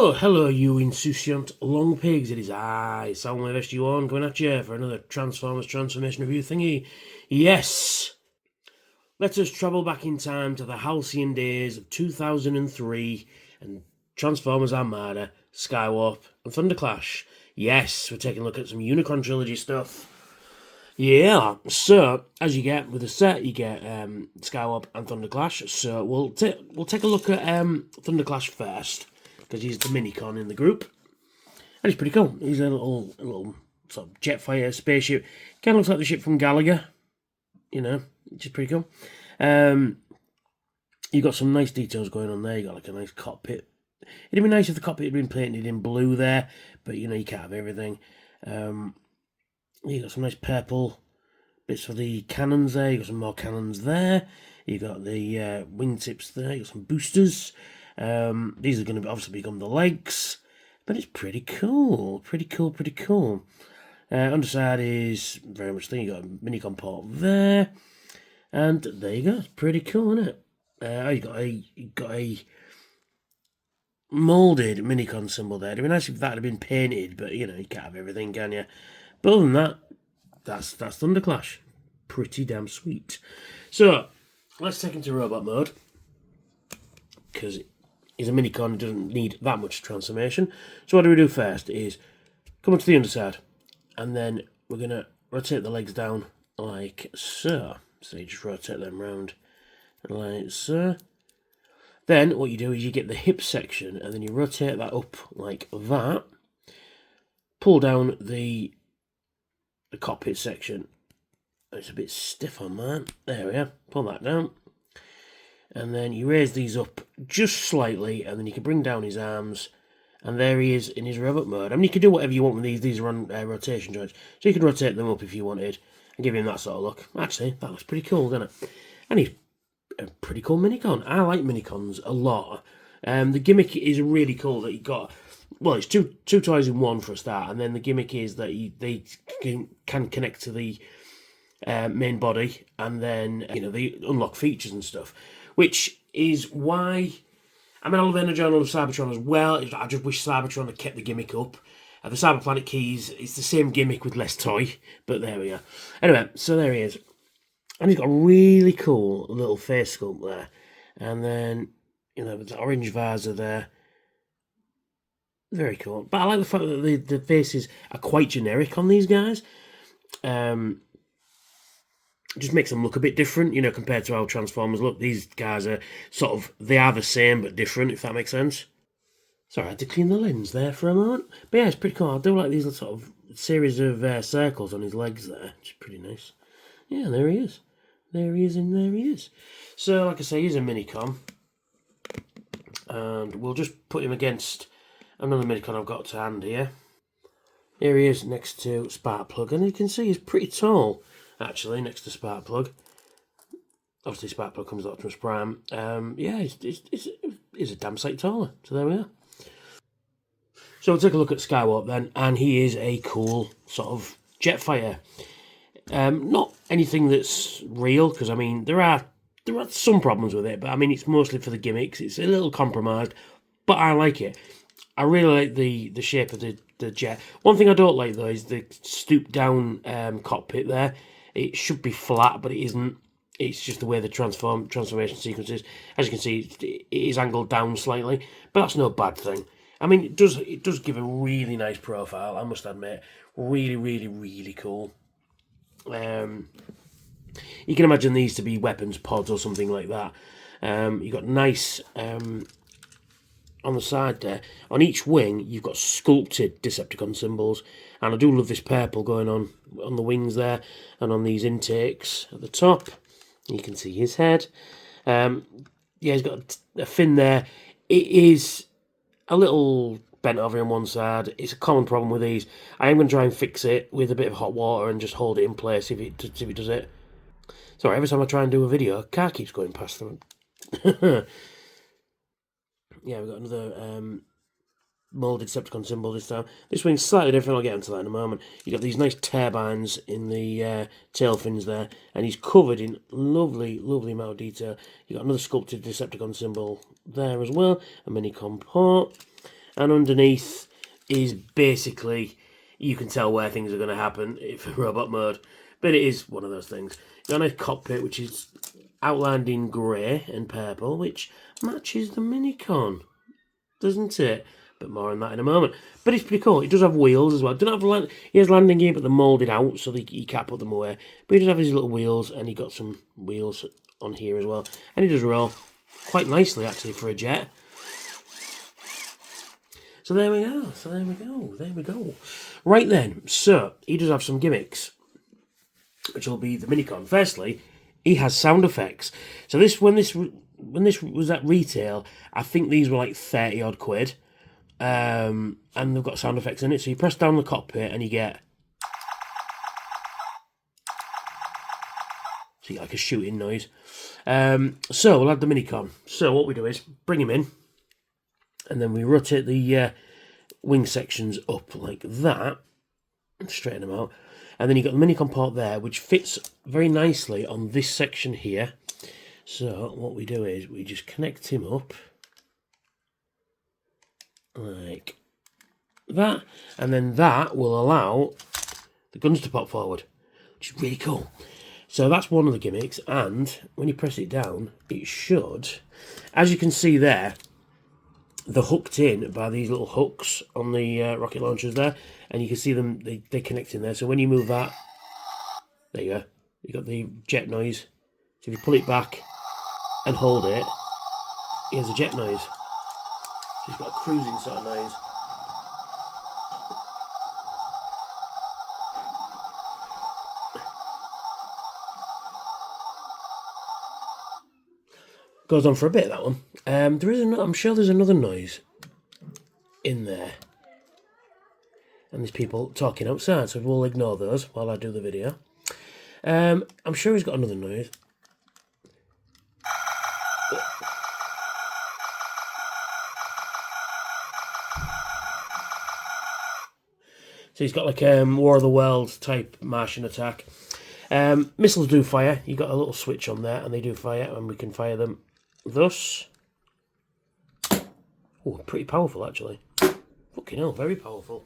Oh, hello, you insouciant long pigs. It is I, Soundwave SG1, coming at you for another Transformers Transformation Review thingy. Yes! Let us travel back in time to the halcyon days of 2003 and Transformers Armada, Skywarp and Thunderclash. Yes, we're taking a look at some Unicron Trilogy stuff. Yeah, so, as you get with the set, you get Skywarp and Thunderclash. So we'll take a look at Thunderclash first, because he's the minicon in the group. And he's pretty cool. He's a little sort of jetfire spaceship. Kind of looks like the ship from Gallagher, you know, which is pretty cool. You've got some nice details going on there. You've got like a nice cockpit. It'd be nice if the cockpit had been painted in blue there, but you know, you can't have everything. You've got some nice purple bits for the cannons there. You've got some more cannons there. You've got the wingtips there. You've got some boosters. These are going to obviously become the legs, but it's pretty cool. Pretty cool. Underside is very much thing. You've got a minicon port there. And there you go. It's pretty cool, isn't it? You got a moulded minicon symbol there. It'd be nice if that had been painted, but you know, you can't have everything, can you? But other than that, that's Thunderclash. Pretty damn sweet. So, let's take him to robot mode, because he's a minicon, doesn't need that much transformation. So what do we do first is come onto the underside, and then we're going to rotate the legs down like so. So you just rotate them round like so. Then what you do is you get the hip section, and then you rotate that up like that. Pull down the cockpit section. It's a bit stiff on that. There we are. Pull that down. And then you raise these up just slightly, and then you can bring down his arms, and there he is in his robot mode. I mean, you can do whatever you want with these. These are on rotation joints, so you can rotate them up if you wanted, and give him that sort of look. Actually, that looks pretty cool, doesn't it? And he's a pretty cool minicon. I like minicons a lot. The gimmick is really cool that you got. Well, it's two toys in one for a start, and then the gimmick is that they can connect to the main body, and then you know they unlock features and stuff. Which is why, I mean, I love Energon, I love Cybertron as well. I just wish Cybertron had kept the gimmick up. The Cyberplanet keys, it's the same gimmick with less toy, but there we are. Anyway, so there he is. And he's got a really cool little face sculpt there. And then, you know, the orange visor there. Very cool. But I like the fact that the faces are quite generic on these guys. Just makes them look a bit different, you know, compared to how Transformers look. These guys are sort of, they are the same but different, if that makes sense. Sorry, I had to clean the lens there for a moment. But yeah, it's pretty cool. I do like these sort of series of circles on his legs there. It's pretty nice. Yeah, there he is. There he is, and there he is. So, like I say, he's a minicon. And we'll just put him against another minicon I've got to hand here. Here he is next to Sparkplug. And you can see he's pretty tall, actually, next to Sparkplug. Obviously, Sparkplug comes with Optimus Prime. Yeah, he's a damn sight taller. So there we are. So we'll take a look at Skywarp then, and he is a cool sort of Jetfire. Not anything that's real, because I mean there are some problems with it, but I mean it's mostly for the gimmicks. It's a little compromised, but I like it. I really like the shape of the jet. One thing I don't like though is the stoop down cockpit there. It should be flat, but it isn't. It's just the way the transformation sequence is. As you can see, it is angled down slightly, but that's no bad thing. I mean, it does give a really nice profile, I must admit. Really cool. You can imagine these to be weapons pods or something like that. You've got nice, on the side there, on each wing, you've got sculpted Decepticon symbols. And I do love this purple going on the wings there, and on these intakes at the top. You can see his head. Yeah, he's got a fin there. It is a little bent over on one side. It's a common problem with these. I am going to try and fix it with a bit of hot water and just hold it in place if it does it. Sorry, every time I try and do a video, a car keeps going past them. Yeah, we've got another moulded Decepticon symbol this time. This wing's slightly different, I'll get into that in a moment. You've got these nice turbines in the tail fins there, and he's covered in lovely amount of detail. You've got another sculpted Decepticon symbol there as well, a minicon port. and underneath is basically, you can tell where things are going to happen if robot mode, but it is one of those things. You've got a cockpit which is outlined in grey and purple, which matches the Minicon, doesn't it? But more on that in a moment. But it's pretty cool. It does have wheels as well. He has landing gear, but they're moulded out, so you can't put them away. But he does have his little wheels, and he got some wheels on here as well. And he does roll quite nicely, actually, for a jet. So there we go. Right then, so he does have some gimmicks, which will be the Minicon. Firstly, he has sound effects. So when this was at retail, I think these were like 30 odd quid. And they've got sound effects in it. So you press down the cockpit and you get, so you get like a shooting noise. So we'll add the Minicon. So what we do is bring him in, and then we rotate the wing sections up like that, and straighten them out. And then you've got the Minicon port there, which fits very nicely on this section here. So what we do is we just connect him up like that, and then that will allow the guns to pop forward, which is really cool. So that's one of the gimmicks, and when you press it down, it should, as you can see there, they're hooked in by these little hooks on the rocket launchers there, and you can see them, they connect in there. So when you move that, there you go, you got the jet noise. So if you pull it back and hold it, here's a jet noise. So it's got a cruising sort of noise. Goes on for a bit, that one. I'm sure there's another noise in there. And there's people talking outside, so we'll ignore those while I do the video. I'm sure he's got another noise. So he's got like War of the Worlds type Martian attack. Missiles do fire. You've got a little switch on there, and they do fire, and we can fire them thus. Oh, pretty powerful, actually. Fucking hell, very powerful.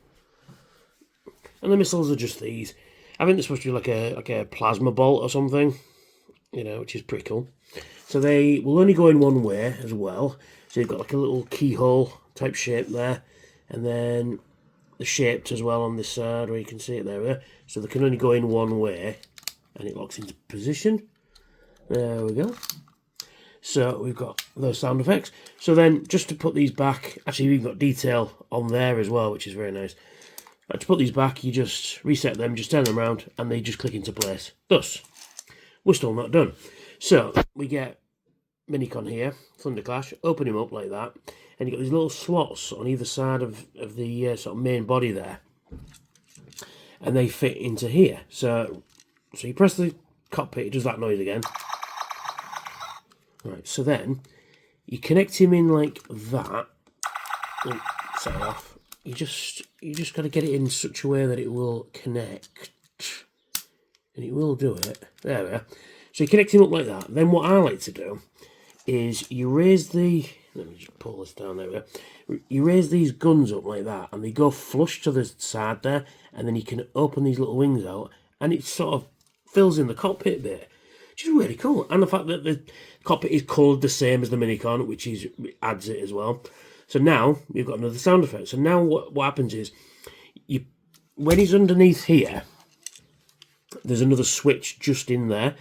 And the missiles are just these. I think they're supposed to be like a plasma bolt or something, you know, which is pretty cool. So they will only go in one way as well. So you've got like a little keyhole type shape there, and then the shaped as well on this side where you can see it there. So they can only go in one way, and it locks into position. There we go. So we've got those sound effects. So then just to put these back, actually we've got detail on there as well, which is very nice. But to put these back, you just reset them, just turn them around, and they just click into place. Thus, we're still not done. So we get Minicon here, Thunderclash, open him up like that, and you've got these little slots on either side of the sort of main body there, and they fit into here. So you press the cockpit, it does that noise again. Right, so then you connect him in like that. Oh, set it off. You just got to get it in such a way that it will connect, and it will do it. There we are. So you connect him up like that. Then what I like to do is you raise the, let me just pull this down, there we go. You raise these guns up like that, and they go flush to the side there, and then you can open these little wings out, and it sort of fills in the cockpit bit, which is really cool. And the fact that the cockpit is coloured the same as the Minicon, which adds it as well. So now we've got another sound effect. So now what happens is, when he's underneath here, there's another switch just in there.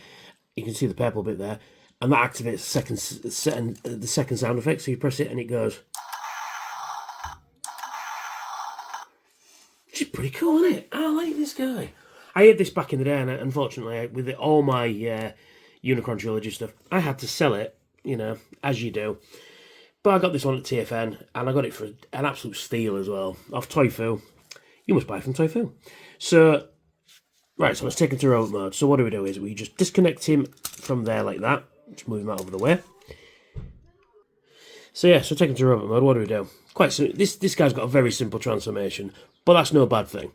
You can see the purple bit there, and that activates the second sound effect. So you press it and it goes. Which is pretty cool, isn't it? I like this guy. I had this back in the day, and unfortunately, with all my Unicron trilogy stuff, I had to sell it, you know, as you do. But I got this one at TFN, and I got it for an absolute steal as well, off Toyfu. You must buy from Toyfu. So, right, so let's take him to robot mode. So what do we do is we just disconnect him from there like that. Just move him out of the way. So yeah, so take him to robot mode. What do we do? Quite simple. This guy's got a very simple transformation, but that's no bad thing.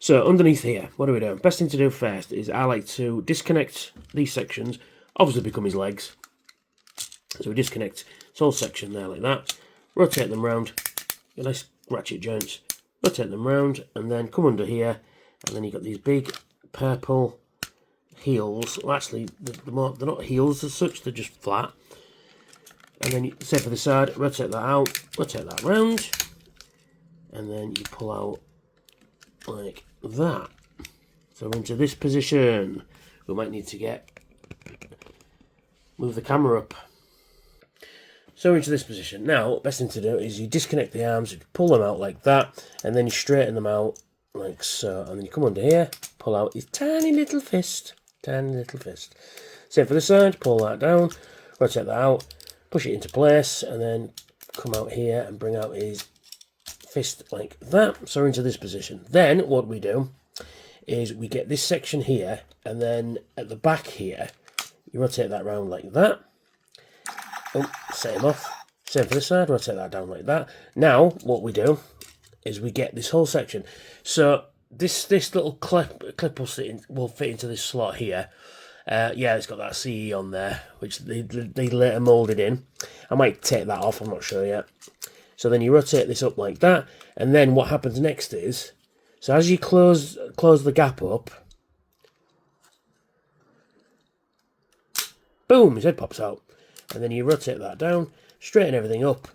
So underneath here, what do we do? Best thing to do first is I like to disconnect these sections, obviously become his legs. So we disconnect this whole section there like that, rotate them round, your nice ratchet joints, rotate them round, and then come under here, and then you've got these big purple heels. Well, actually, they're not heels as such, they're just flat. And then you say for the side, rotate that out, rotate that round, and then you pull out like that. So into this position, we might need to move the camera up. So into this position. Now, best thing to do is you disconnect the arms, you pull them out like that, and then you straighten them out like so. And then you come under here, pull out his tiny little fist. Tiny little fist. Same for the side, pull that down, rotate that out, push it into place, and then come out here and bring out his fist like that. So into this position. Then what we do is we get this section here, and then at the back here, you rotate that round like that. Oh, set him off. Same for this side, rotate that down like that. Now, what we do is we get this whole section. So this little clip will fit into this slot here. Yeah, it's got that CE on there, which they later moulded in. I might take that off, I'm not sure yet. So then you rotate this up like that, and then what happens next is, so as you close the gap up, boom, his head pops out. And then you rotate that down, straighten everything up,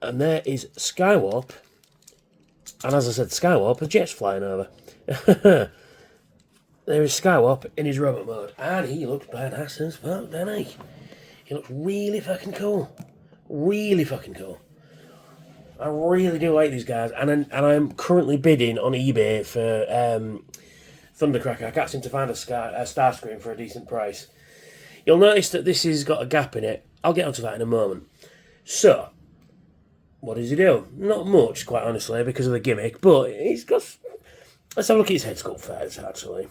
and there is Skywarp. And as I said, Skywarp, a jet's flying over. There is Skywarp in his robot mode, and he looks badass as fuck, doesn't he? He looks really fucking cool. Really fucking cool. I really do like these guys, and I'm currently bidding on eBay for Thundercracker. I can't seem to find a star screen for a decent price. You'll notice that this has got a gap in it. I'll get onto that in a moment. So, what does he do? Not much, quite honestly, because of the gimmick, but he's got... Let's have a look at his head sculpt first, actually.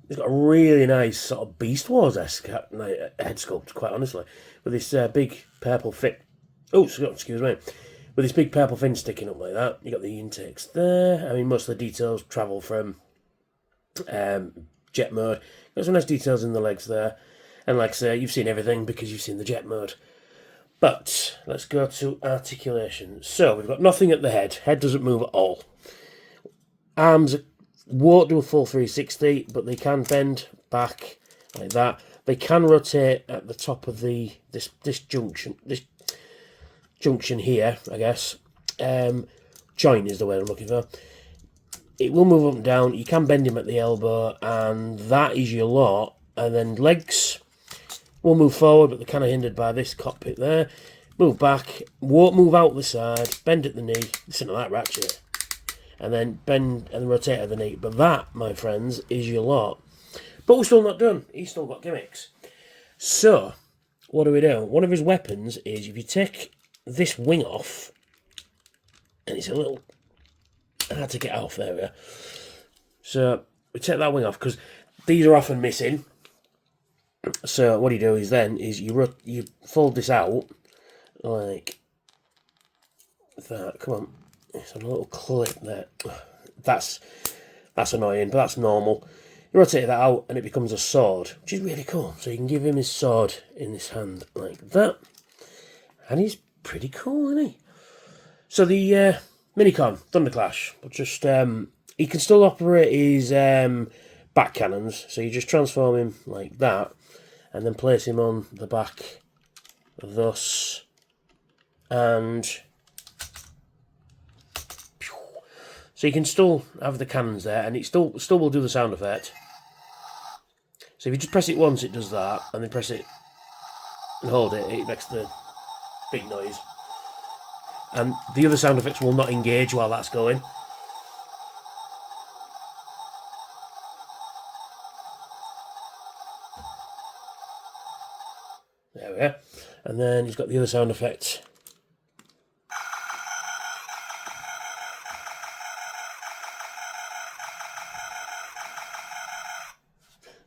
He's got a really nice sort of Beast Wars-esque head sculpt, quite honestly, with this big purple fin. Oh, excuse me. With this big purple fin sticking up like that. You got the intakes there. I mean, most of the details travel from jet mode. Got some nice details in the legs there. And like I say, you've seen everything because you've seen the jet mode. But let's go to articulation. So we've got nothing at the head. Head doesn't move at all. Arms won't do a full 360, but they can bend back like that. They can rotate at the top of this junction here, I guess. Joint is the word I'm looking for. It will move up and down. You can bend him at the elbow, and that is your lot. And then legs will move forward, but they're kind of hindered by this cockpit there. Move back, won't move out the side, bend at the knee. Listen to that ratchet. And then bend and rotate at the knee. But that, my friends, is your lot. But we're still not done. He's still got gimmicks. So, what do we do? One of his weapons is if you take this wing off, and it's a little hard to get off there. We are. So, we take that wing off because these are often missing. So, what you do is then is you fold this out like that. Come on. It's a little clip there. That's annoying, but that's normal. You rotate that out and it becomes a sword, which is really cool. So you can give him his sword in this hand like that. And he's pretty cool, isn't he? So the Minicon, Thunderclash, but just he can still operate his back cannons. So you just transform him like that and then place him on the back thus, and so you can still have the cannons there, and it still will do the sound effect. So if you just press it once, it does that, and then press it and hold it, it makes the big noise. And the other sound effects will not engage while that's going. There we are. And then he's got the other sound effects.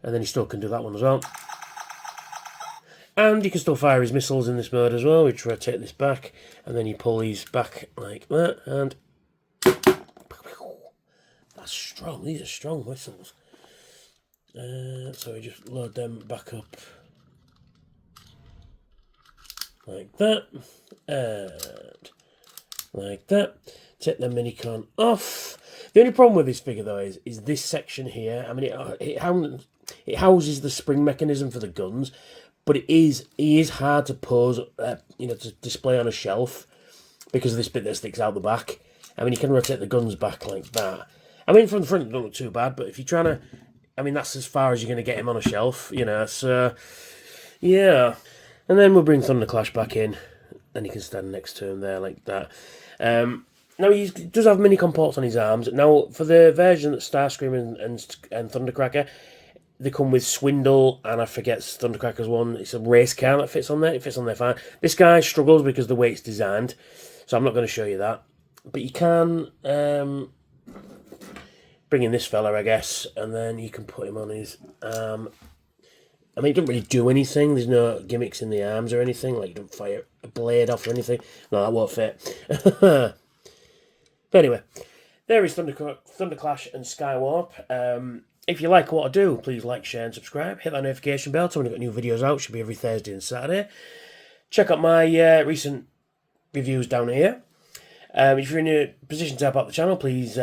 And then you still can do that one as well. And you can still fire his missiles in this mode as well, which rotate this back, and then you pull these back like that, and that's strong. These are strong whistles. So we just load them back up like that, and like that. Take the Minicon off. The only problem with this figure, though, is this section here. I mean, it houses the spring mechanism for the guns, but he is hard to pose, to display on a shelf because of this bit that sticks out the back. I mean, you can rotate the guns back like that. I mean, from the front, it don't look too bad, but if you're trying to, I mean, that's as far as you're going to get him on a shelf, so, yeah. And then we'll bring Thunderclash back in, and you can stand next to him there like that. Now, he does have mini-con ports on his arms. Now, for the version that Starscream and Thundercracker, they come with Swindle, and I forget Thundercracker's one. It's a race car that fits on there. It fits on there fine. This guy struggles because of the way it's designed, so I'm not going to show you that. But you can bring in this fella, I guess, and then you can put him on his arm. I mean, it doesn't really do anything. There's no gimmicks in the arms or anything. Like, you don't fire a blade off or anything. No, that won't fit. But anyway, there is Thunderclash and Skywarp. If you like what I do, please like, share, and subscribe. Hit that notification bell so when I've got new videos out. Should be every Thursday and Saturday. Check out my recent reviews down here. If you're in a position to help out the channel, please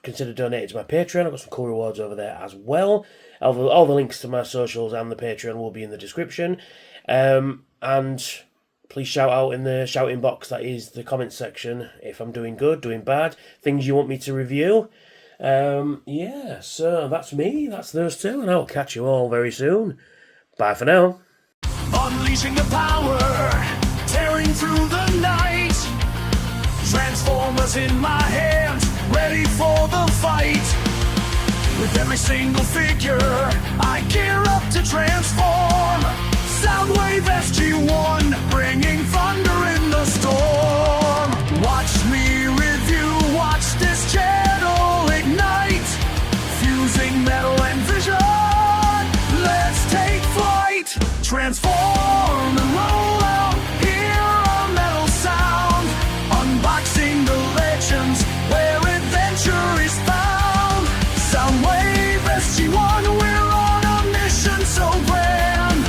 consider donating to my Patreon. I've got some cool rewards over there as well. All the links to my socials and the Patreon will be in the description. And please shout out in the shouting box, that is the comment section, if I'm doing good, doing bad, things you want me to review. Yeah, so that's me, that's those two, and I'll catch you all very soon. Bye for now. Unleashing the power, tearing through the night. Transformers in my hands, ready for the fight. With every single figure, I gear up to transform. Soundwave SG-1, bringing thunder in the storm. Watch me review, watch this channel ignite. Fusing metal and vision, let's take flight. Transform and roll out, hear a metal sound. Unboxing the legends, where adventure is found. Soundwave SG-1, we're on a mission so grand.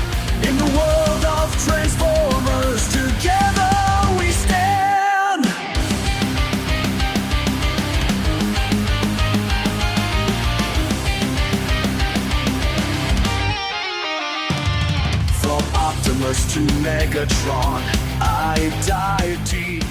In the world of Transformers, together we stand. From Optimus to Megatron, I dive deep.